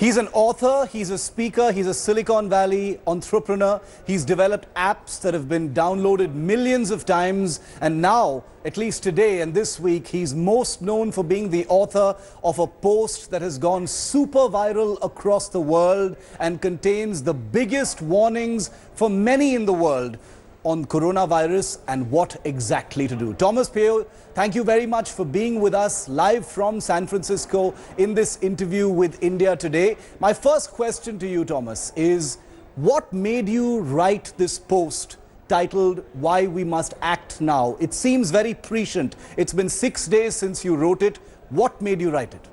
He's an author, he's a speaker, he's a Silicon Valley entrepreneur. He's developed apps that have been downloaded millions of times. And now, at least today and this week, he's most known for being the author of a post that has gone super viral across the world and contains the biggest warnings for many in the world on coronavirus and what exactly to do. Tomas Pueyo, thank you very much for being with us live from San Francisco in this interview with India Today. My first question to you, Tomas, is what made you write this post titled "Why We Must Act Now"? It seems very prescient. It's been 6 days since you wrote it. What made you write it?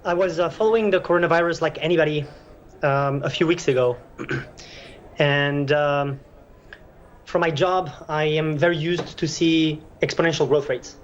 I was following the coronavirus like anybody a few weeks ago. And for my job, I am very used to see exponential growth rates.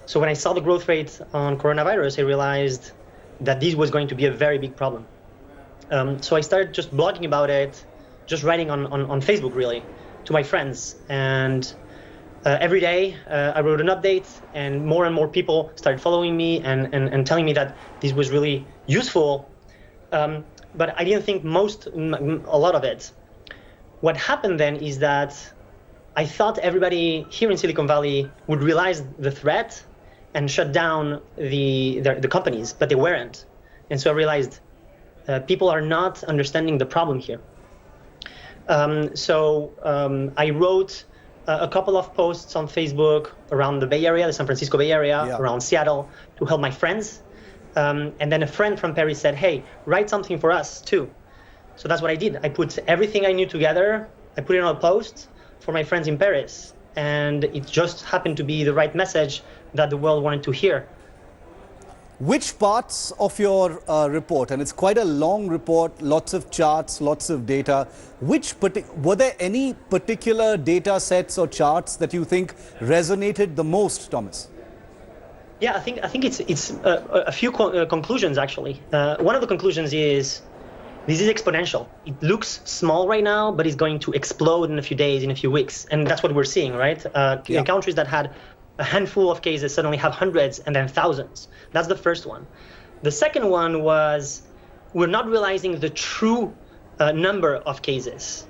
So when I saw the growth rate on coronavirus, I realized that this was going to be a very big problem. So I started just blogging about it, just writing on Facebook, really, to my friends. And every day I wrote an update, and more people started following me and telling me that this was really useful. But I didn't think a lot of it. What happened then is that I thought everybody here in Silicon Valley would realize the threat and shut down the companies, but they weren't. And so I realized people are not understanding the problem here. So I wrote a couple of posts on Facebook around the Bay Area, the San Francisco Bay Area, around Seattle, to help my friends. And then a friend from Paris said, "Hey, write something for us too." So that's what I did. I put everything I knew together. I put it on a post for my friends in Paris. And it just happened to be the right message that the world wanted to hear. Which parts of your report, and it's quite a long report, lots of charts, lots of data, were there any particular data sets or charts that you think resonated the most, Tomas? Yeah, I think it's a few conclusions, actually. One of the conclusions is, this is exponential. It looks small right now, but it's going to explode in a few days, in a few weeks. And that's what we're seeing, right? Countries that had a handful of cases suddenly have hundreds and then thousands. That's the first one. The second one was, we're not realizing the true number of cases.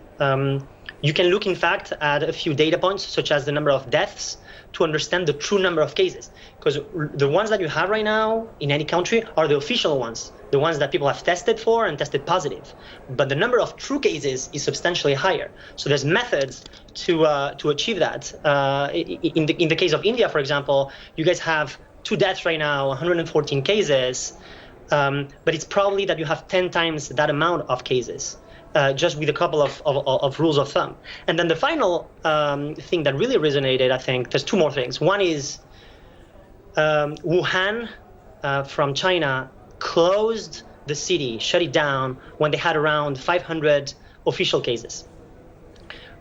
You can look, in fact, at a few data points, such as the number of deaths, to understand the true number of cases. Because the ones that you have right now in any country are the official ones, the ones that people have tested for and tested positive. But the number of true cases is substantially higher. So there's methods to achieve that. In the case of India, for example, you guys have 2 deaths right now, 114 cases, but it's probably that you have 10 times that amount of cases. Just with a couple of rules of thumb. And then the final thing that really resonated, I think, there's 2 more things. One is Wuhan from China closed the city, shut it down when they had around 500 official cases.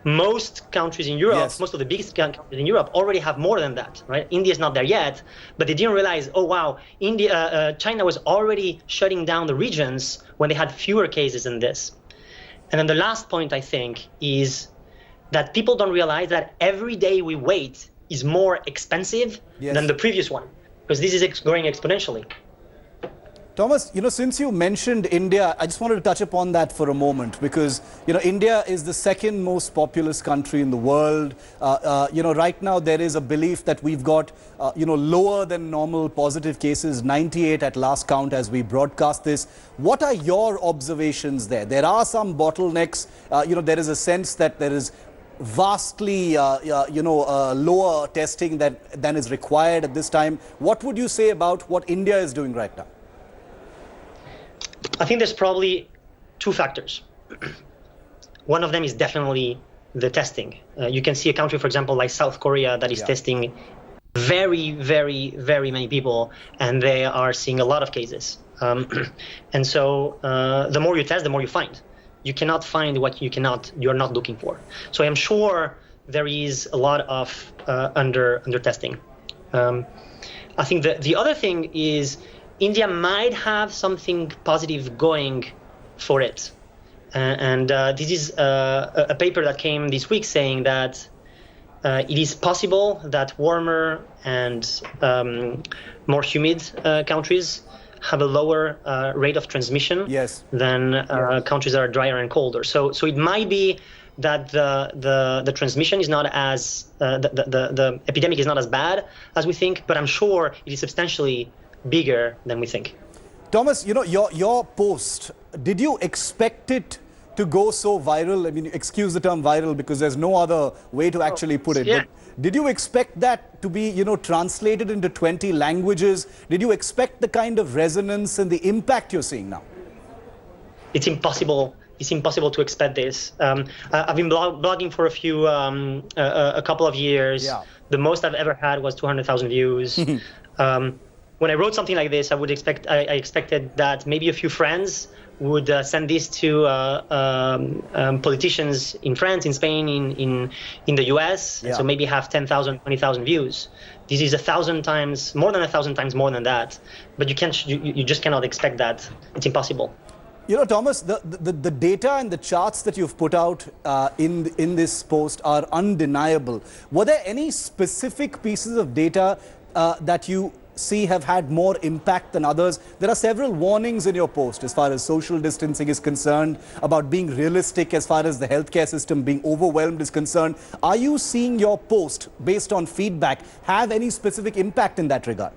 Most countries in Europe, most of the biggest countries in Europe already have more than that, right? India is not there yet, but they didn't realize, oh wow, China was already shutting down the regions when they had fewer cases than this. And then the last point, I think, is that people don't realize that every day we wait is more expensive than the previous one, because this is growing exponentially. Tomas, since you mentioned India, I just wanted to touch upon that for a moment, because, India is the second most populous country in the world. Right now there is a belief that we've got, lower than normal positive cases, 98 at last count as we broadcast this. What are your observations there? There are some bottlenecks. There is a sense that there is vastly, lower testing than is required at this time. What would you say about what India is doing right now? I think there's probably 2 factors. One of them is definitely the testing. You can see a country, for example, like South Korea, that is testing very, very, very many people, and they are seeing a lot of cases. And so the more you test, the more you find. You cannot find what you're not looking for. So I'm sure there is a lot of under testing. I think the other thing is, India might have something positive going for it. And this is a paper that came this week saying that it is possible that warmer and more humid countries have a lower rate of transmission Yes. than countries that are drier and colder. So it might be that the transmission is not as the epidemic is not as bad as we think, but I'm sure it is substantially bigger than we think. Thomas, your post, did you expect it to go so viral? I mean, excuse the term viral because there's no other way to actually put it. Yeah. But did you expect that to be, translated into 20 languages? Did you expect the kind of resonance and the impact you're seeing now? It's impossible. It's impossible to expect this. I've been blogging for a couple of years. Yeah. The most I've ever had was 200,000 views. When I wrote something like this, I expected that maybe a few friends would send this to politicians in France, in Spain, in the US, Yeah. and so maybe have 10,000, 20,000 views. This is 1,000 times, more than 1,000 times more than that. But you just cannot expect that. It's impossible. Thomas, the data and the charts that you've put out in this post are undeniable. Were there any specific pieces of data that you see have had more impact than others? There are several warnings in your post as far as social distancing is concerned, about being realistic as far as the healthcare system being overwhelmed is concerned. Are you seeing your post, based on feedback, have any specific impact in that regard?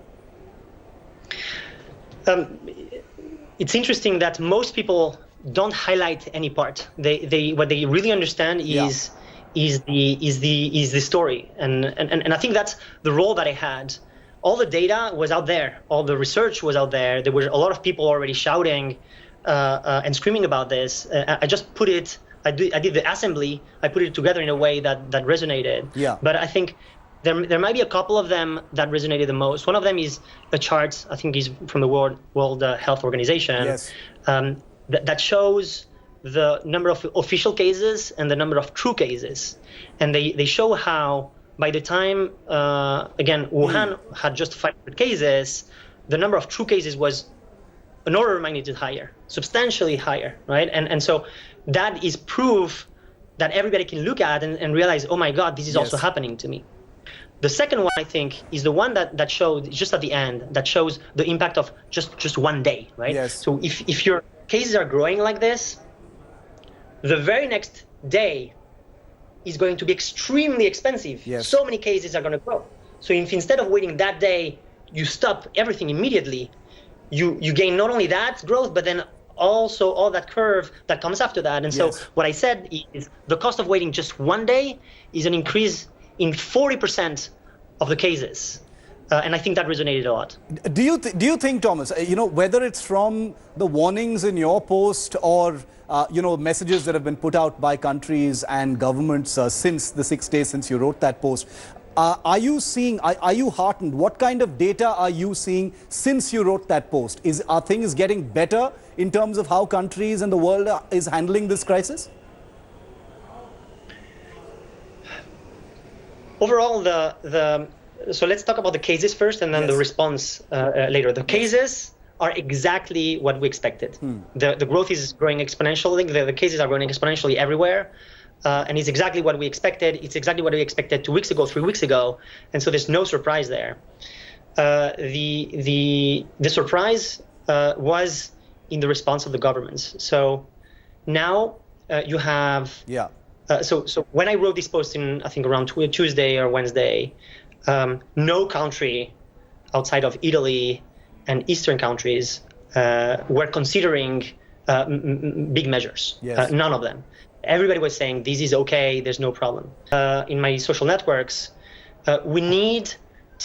It's interesting that most people don't highlight any part. What they really understand is the story, and I think that's the role that I had. All the data was out there, all the research was out there. There were a lot of people already shouting and screaming about this. I just put it. I did the assembly. I put it together in a way that resonated. Yeah. But I think there might be a couple of them that resonated the most. One of them is a chart. I think is from the World Health Organization. Yes. That shows the number of official cases and the number of true cases, and they show how by the time again Wuhan had just 500 cases, the number of true cases was an order of magnitude higher, substantially higher, right? And so that is proof that everybody can look at and realize, oh my God, this is also happening to me. The second one, I think, is the one that showed just at the end, that shows the impact of just one day, right? Yes. So if your cases are growing like this, the very next day is going to be extremely expensive. Yes. So many cases are going to grow. So if instead of waiting that day, you stop everything immediately, you gain not only that growth, but then also all that curve that comes after that. And so what I said is the cost of waiting just one day is an increase in 40% of the cases. And I think that resonated a lot. Do you think, Thomas, whether it's from the warnings in your post or, messages that have been put out by countries and governments since the 6 days since you wrote that post, are you heartened? What kind of data are you seeing since you wrote that post? Are things getting better in terms of how countries and the world is handling this crisis? Overall, so let's talk about the cases first and then the response later. The cases are exactly what we expected. The growth is growing exponentially. The cases are growing exponentially everywhere. And it's exactly what we expected. It's exactly what we expected 2 weeks ago, 3 weeks ago. And so there's no surprise there. The surprise was in the response of the governments. So now you have... So when I wrote this post in, I think, around Tuesday or Wednesday, no country outside of Italy and Eastern countries were considering big measures. None of them. Everybody was saying, this is okay, there's no problem. In my social networks, we need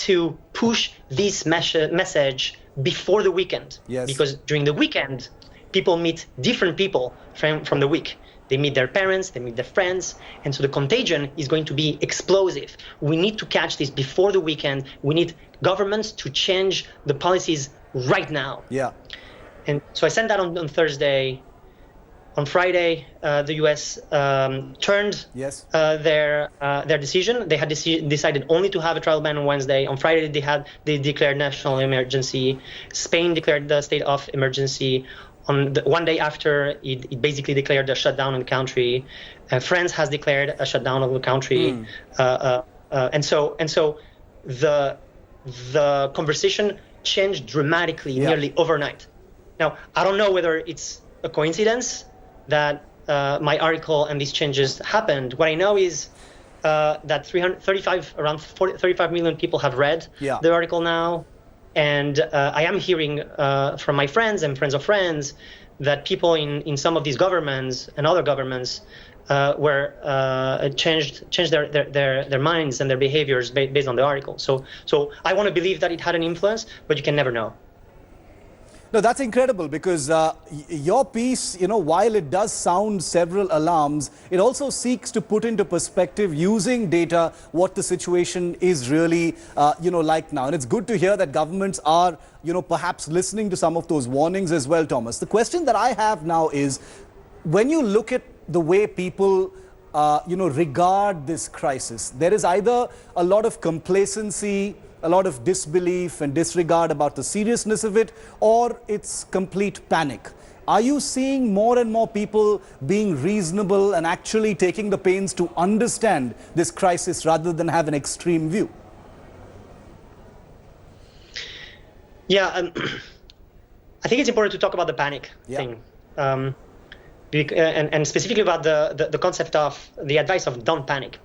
to push this message before the weekend. Because during the weekend, people meet different people from the week. They meet their parents, they meet their friends, and so the contagion is going to be explosive. We need to catch this before the weekend. We need governments to change the policies right now. And so I sent that on Thursday. On Friday, the U.S. turned their decision. They had decided only to have a travel ban on Wednesday. On Friday, they declared national emergency. Spain declared the state of emergency. On the one day after, it basically declared a shutdown in the country. France has declared a shutdown of the country, and so the conversation changed dramatically, Yeah. nearly overnight. Now, I don't know whether it's a coincidence that my article and these changes happened. What I know is that 35 million people have read Yeah. the article now. And I am hearing from my friends and friends of friends that people in some of these governments and other governments were changed their minds and their behaviors based on the article. So I want to believe that it had an influence, but you can never know. No, that's incredible because your piece, while it does sound several alarms, it also seeks to put into perspective using data what the situation is really, like now. And it's good to hear that governments are, perhaps listening to some of those warnings as well, Thomas. The question that I have now is, when you look at the way people, regard this crisis, there is either a lot of complacency, a lot of disbelief and disregard about the seriousness of it, or it's complete panic. Are you seeing more and more people being reasonable and actually taking the pains to understand this crisis rather than have an extreme view? Yeah, I think it's important to talk about the panic thing. And specifically about the concept of the advice of don't panic.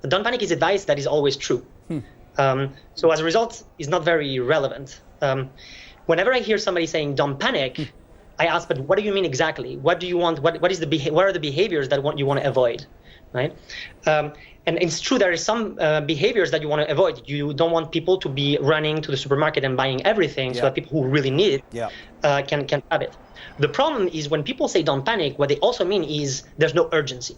The don't panic is advice that is always true. So as a result, it's not very relevant. Whenever I hear somebody saying don't panic, I ask, but what do you mean exactly? What do you want? What are the behaviors that you want to avoid, right? And it's true there is some behaviors that you want to avoid. You don't want people to be running to the supermarket and buying everything so that people who really need it can have it. The problem is when people say don't panic, what they also mean is there's no urgency.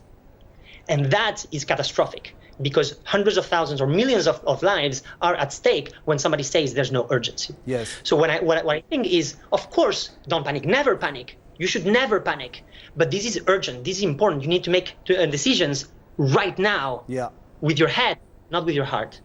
And that is catastrophic because hundreds of thousands or millions of lives are at stake when somebody says there's no urgency. Yes. So what I think is, of course, don't panic, never panic. You should never panic. But this is urgent. This is important. You need to make decisions right now with your head, not with your heart.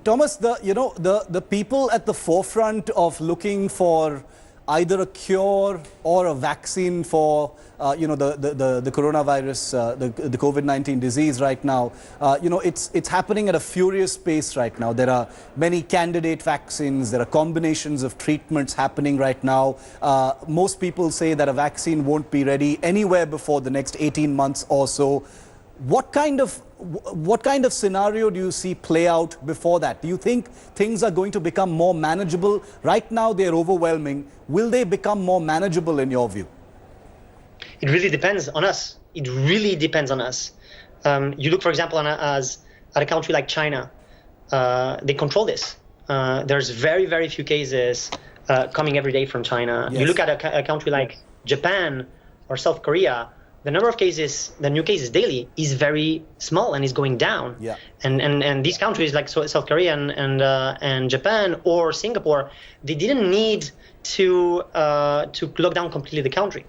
Thomas, the people at the forefront of looking for either a cure or a vaccine for the coronavirus, the COVID-19 disease right now, it's happening at a furious pace right now. There are many candidate vaccines. There are combinations of treatments happening right now. Most people say that a vaccine won't be ready anywhere before the next 18 months or so. What kind of scenario do you see play out before that? Do you think things are going to become more manageable? Right now, they're overwhelming. Will they become more manageable in your view? It really depends on us. It really depends on us. You look, for example, at a country like China. They control this. There's very, very few cases coming every day from China. Yes. You look at a country like Japan or South Korea. The number of cases, the new cases daily, is very small and is going down. Yeah. And these countries like South Korea and Japan or Singapore, they didn't need to lock down completely the country.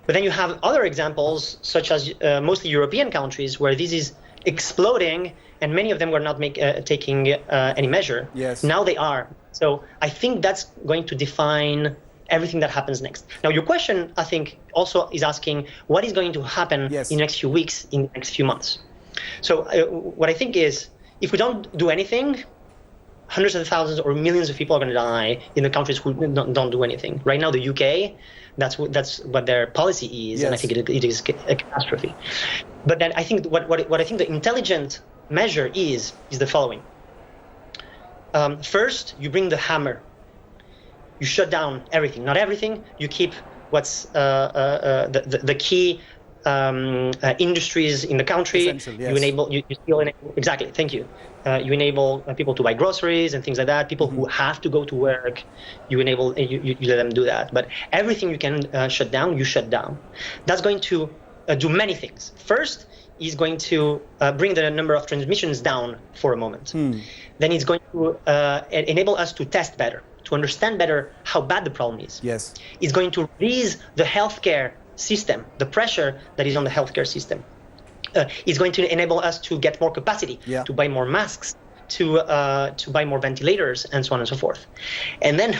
But then you have other examples, such as mostly European countries, where this is exploding, and many of them were not taking any measure. Yes. Now they are. So I think that's going to define everything that happens next. Now, your question, I think, also is asking what is going to happen in the next few weeks, in the next few months. So what I think is, if we don't do anything, hundreds of thousands or millions of people are going to die in the countries who don't do anything. Right now, the UK, that's what their policy is, and I think it is a catastrophe. But then I think what I think the intelligent measure is the following. First, you bring the hammer. You shut down everything. Not everything. You keep what's the key industries in the country. Essential, yes. You still enable, exactly. Thank you. You enable people to buy groceries and things like that. People who have to go to work, you enable you let them do that. But everything you can shut down, you shut down. That's going to do many things. First, is going to bring the number of transmissions down for a moment. Then it's going to enable us to test better, to understand better how bad the problem is. Yes. It's going to release the healthcare system, the pressure that is on the healthcare system. It's going to enable us to get more capacity, to buy more masks, to buy more ventilators, and so on and so forth. And then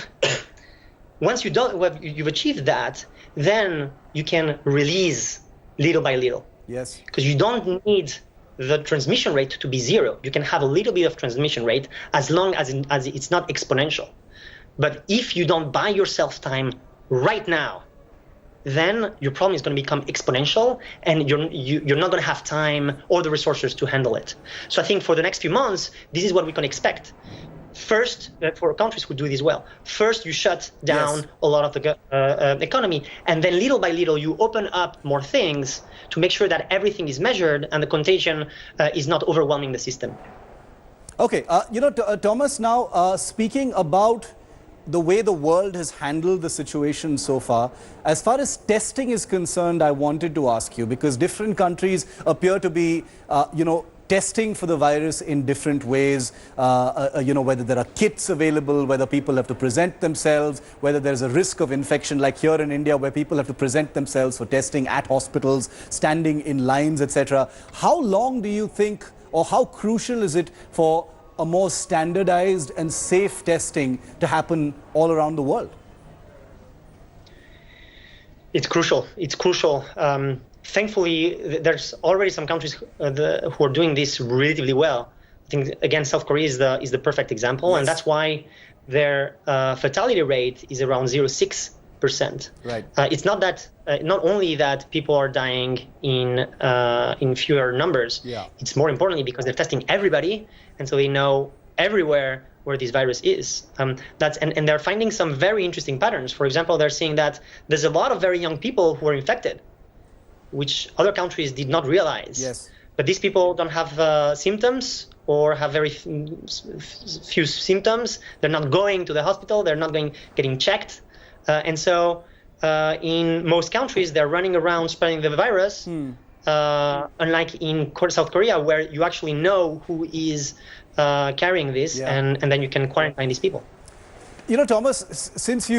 once you've achieved that, then you can release little by little. Yes. Because you don't need the transmission rate to be zero. You can have a little bit of transmission rate as long as it's not exponential. But if you don't buy yourself time right now, then your problem is going to become exponential, and you're not going to have time or the resources to handle it. So I think for the next few months, this is what we can expect. First, for countries who do this well, first you shut down a lot of the economy, and then little by little you open up more things to make sure that everything is measured and the contagion is not overwhelming the system. Okay, Thomas, now speaking about the way the world has handled the situation so far, as far as testing is concerned, I wanted to ask you, because different countries appear to be, testing for the virus in different ways, whether there are kits available, whether people have to present themselves, whether there's a risk of infection, like here in India, where people have to present themselves for testing at hospitals, standing in lines, etc. How long do you think, or how crucial is it for a more standardized and safe testing to happen all around the world? It's crucial. It's crucial. Thankfully, there's already some countries who are doing this relatively well. I think, again, South Korea is the perfect example, yes. And that's why their fatality rate is around 0.6%. Right. It's not that not only that people are dying in fewer numbers. Yeah. It's more importantly because they're testing everybody, and so they know everywhere where this virus is. And they're finding some very interesting patterns. For example, they're seeing that there's a lot of very young people who are infected, which other countries did not realize. Yes. But these people don't have symptoms or have very few symptoms. They're not going to the hospital. They're not getting checked. And so in most countries, they're running around spreading the virus, unlike in South Korea, where you actually know who is carrying this, and then you can quarantine these people. Thomas, since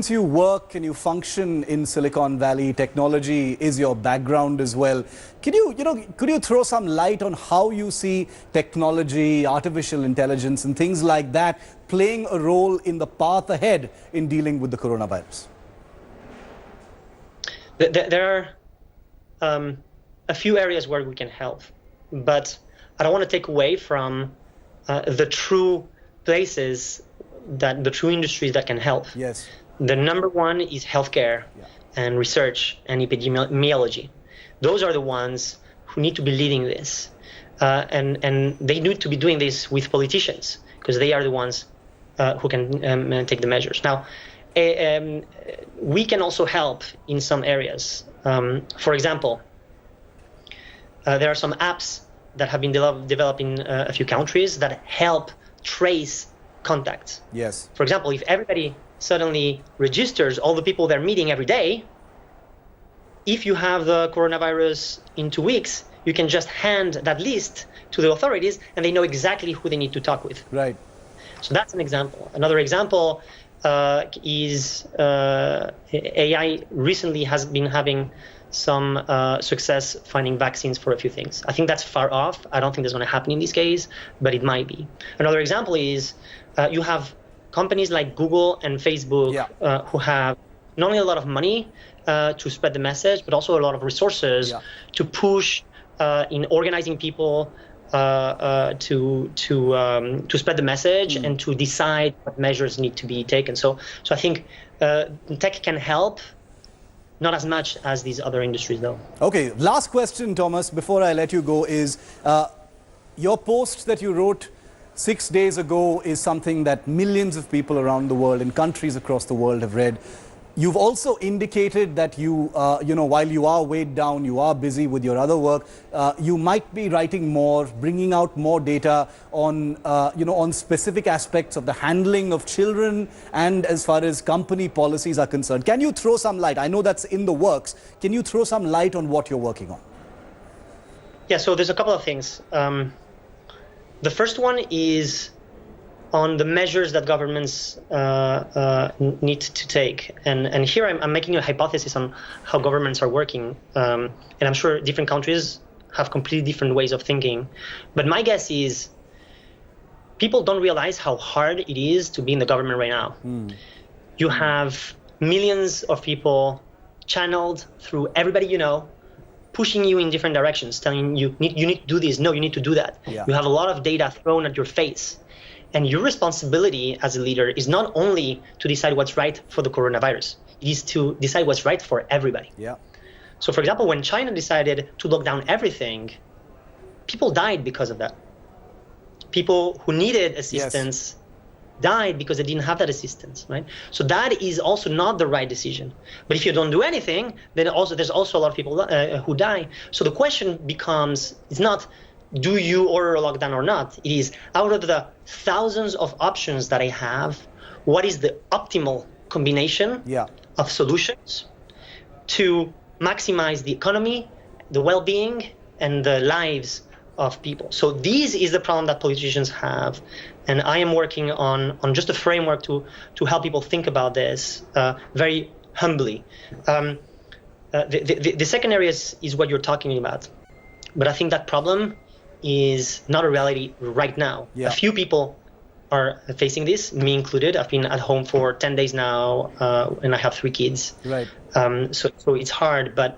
you work and you function in Silicon Valley, technology is your background as well. Could you throw some light on how you see technology, artificial intelligence, and things like that playing a role in the path ahead in dealing with the coronavirus? There are a few areas where we can help, but I don't want to take away from the true places, the true industries that can help. Yes. The number one is healthcare and research and epidemiology. Those are the ones who need to be leading this. And they need to be doing this with politicians, because they are the ones who can take the measures. Now, we can also help in some areas. For example, there are some apps that have been developed in a few countries that help trace contacts. Yes. For example, if everybody suddenly registers all the people they're meeting every day, if you have the coronavirus in 2 weeks, you can just hand that list to the authorities and they know exactly who they need to talk with. Right. So that's an example. Another example is AI recently has been having some success finding vaccines for a few things. I think that's far off. I don't think that's going to happen in this case, but it might be. Another example is you have companies like Google and Facebook who have not only a lot of money to spread the message, but also a lot of resources to push in organizing people to spread the message and to decide what measures need to be taken. So I think tech can help, not as much as these other industries, though. Okay, last question, Thomas, before I let you go, is your post that you wrote 6 days ago is something that millions of people around the world in countries across the world have read. You've also indicated that you, while you are weighed down, you are busy with your other work, you might be writing more, bringing out more data on, on specific aspects of the handling of children and as far as company policies are concerned. Can you throw some light? I know that's in the works. Can you throw some light on what you're working on? Yeah, so there's a couple of things. The first one is on the measures that governments need to take. And here I'm making a hypothesis on how governments are working. And I'm sure different countries have completely different ways of thinking. But my guess is people don't realize how hard it is to be in the government right now. You have millions of people channeled through everybody you know, pushing you in different directions, telling you you need to do this, no, you need to do that. Yeah. You have a lot of data thrown at your face. And your responsibility as a leader is not only to decide what's right for the coronavirus, it is to decide what's right for everybody. Yeah. So, for example, when China decided to lock down everything, people died because of that. People who needed assistance died because they didn't have that assistance, right? So that is also not the right decision. But if you don't do anything, then there's also a lot of people who die. So the question becomes, it's not, do you order a lockdown or not? It is, out of the thousands of options that I have, what is the optimal combination of solutions to maximize the economy, the well-being, and the lives of people? So this is the problem that politicians have, and I am working on just a framework to help people think about this very humbly. The second area is what you're talking about, but I think that problem is not a reality right now. A few people are facing this, me included. I've been at home for 10 days now, and I have 3 kids. Right. So it's hard, but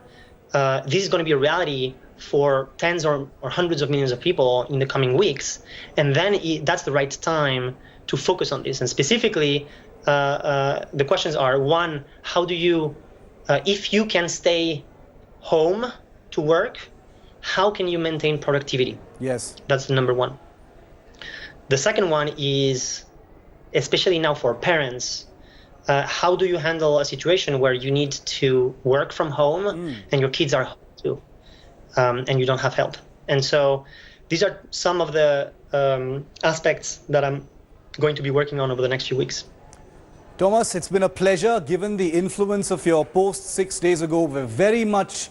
this is going to be a reality for tens or hundreds of millions of people in the coming weeks. And then that's the right time to focus on this. And specifically, the questions are, one, how do you, if you can stay home to work, how can you maintain productivity? Yes. That's the number one. The second one is, especially now for parents, how do you handle a situation where you need to work from home and your kids are home too, and you don't have help? And so these are some of the aspects that I'm going to be working on over the next few weeks. Tomas, it's been a pleasure. Given the influence of your post 6 days ago, we're very much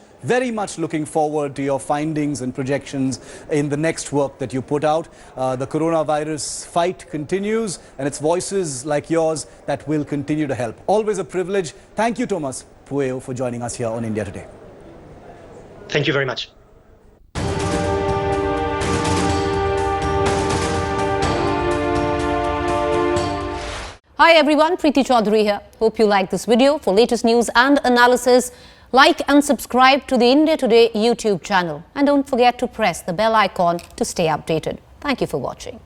looking forward to your findings and projections in the next work that you put out. The coronavirus fight continues, and it's voices like yours that will continue to help. Always a privilege. Thank you, Tomas Pueyo, for joining us here on India Today. Thank you very much. Hi everyone, Preeti Chaudhary here. Hope you like this video. For latest news and analysis, like and subscribe to the India Today YouTube channel. And don't forget to press the bell icon to stay updated. Thank you for watching.